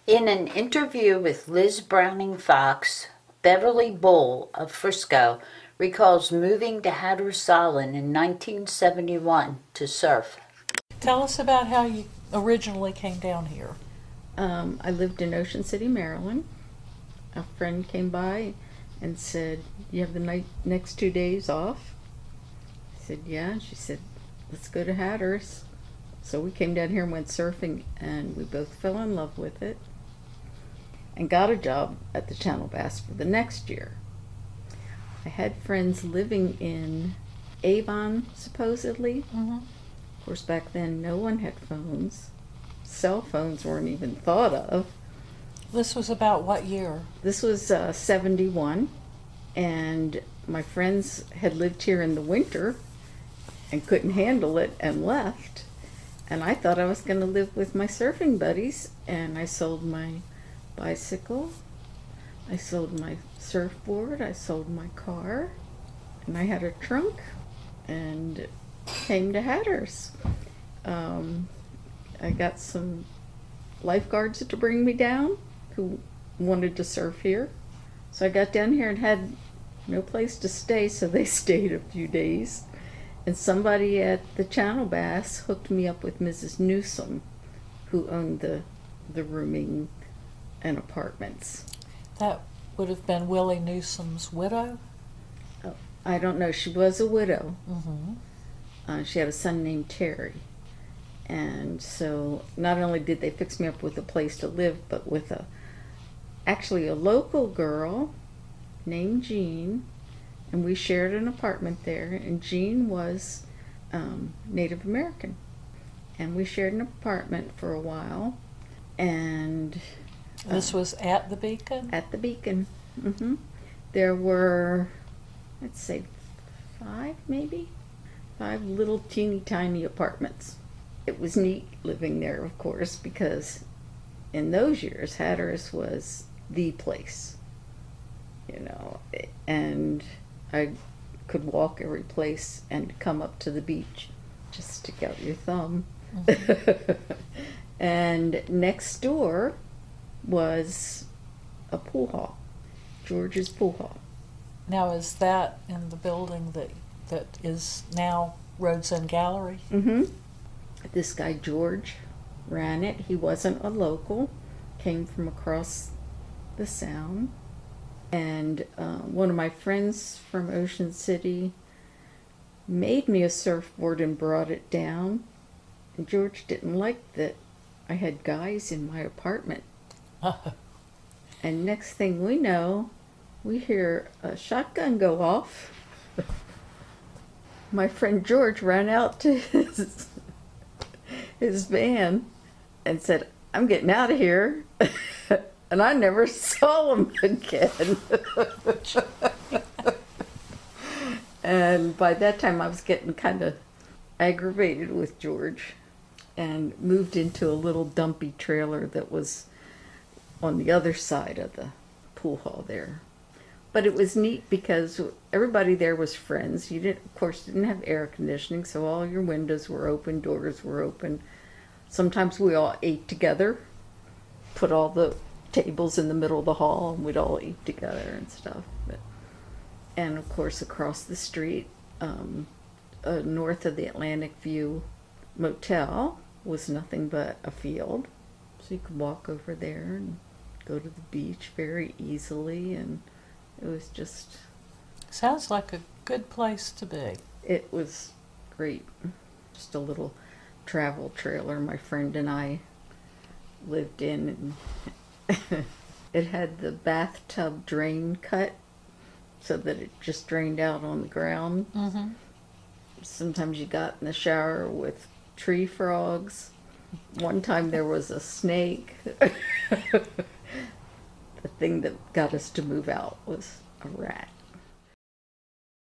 In an interview with Liz Browning Fox, Beverly Bull of Frisco recalls moving to Hatteras Island in 1971 to surf. Tell us about how you originally came down here. I lived in Ocean City, Maryland. A friend came by and said, "You have the next 2 days off?" I said, "Yeah." She said, "Let's go to Hatteras." So we came down here and went surfing, and we both fell in love with it and got a job at the Channel Bass for the next year. I had friends living in Avon, supposedly. Of course, back then no one had phones. Cell phones weren't even thought of. This was about what year? This was 71, and my friends had lived here in the winter and couldn't handle it and left. And I thought I was going to live with my surfing buddies, and I sold my bicycle, I sold my surfboard, I sold my car, and I had a trunk, and came to Hatteras. I got some lifeguards to bring me down who wanted to surf here. So I got down here and had no place to stay, so they stayed a few days. And somebody at the Channel Bass hooked me up with Mrs. Newsom, who owned the rooming and apartments. That would have been Willie Newsom's widow? Oh, I don't know. She was a widow. Mm-hmm. She had a son named Terry. And so not only did they fix me up with a place to live, but with actually a local girl named Jean, and we shared an apartment there, and Jean was Native American. And we shared an apartment for a while, and... This was at the Beacon? At the Beacon. There were, let's say, 5 little teeny tiny apartments. It was neat living there, of course, because in those years, Hatteras was the place, and I could walk every place and come up to the beach, just stick out your thumb. And next door was a pool hall, George's Pool Hall. Now, is that in the building that is now Roads and Gallery? This guy George ran it. He wasn't a local, came from across the Sound. And one of my friends from Ocean City made me a surfboard and brought it down. And George didn't like that I had guys in my apartment. And next thing we know, we hear a shotgun go off. My friend George ran out to his van and said, "I'm getting out of here." And I never saw him again. And by that time I was getting kind of aggravated with George and moved into a little dumpy trailer that was on the other side of the pool hall there. But it was neat because everybody there was friends. You of course didn't have air conditioning, so all your windows were open, doors were open. Sometimes we all ate together, put all the tables in the middle of the hall, and we'd all eat together and stuff. And of course across the street, north of the Atlantic View Motel, was nothing but a field. So you could walk over there and go to the beach very easily, and it was just... Sounds like a good place to be. It was great. Just a little travel trailer my friend and I lived in. And it had the bathtub drain cut so that it just drained out on the ground. Sometimes you got in the shower with tree frogs. One time there was a snake. The thing that got us to move out was a rat.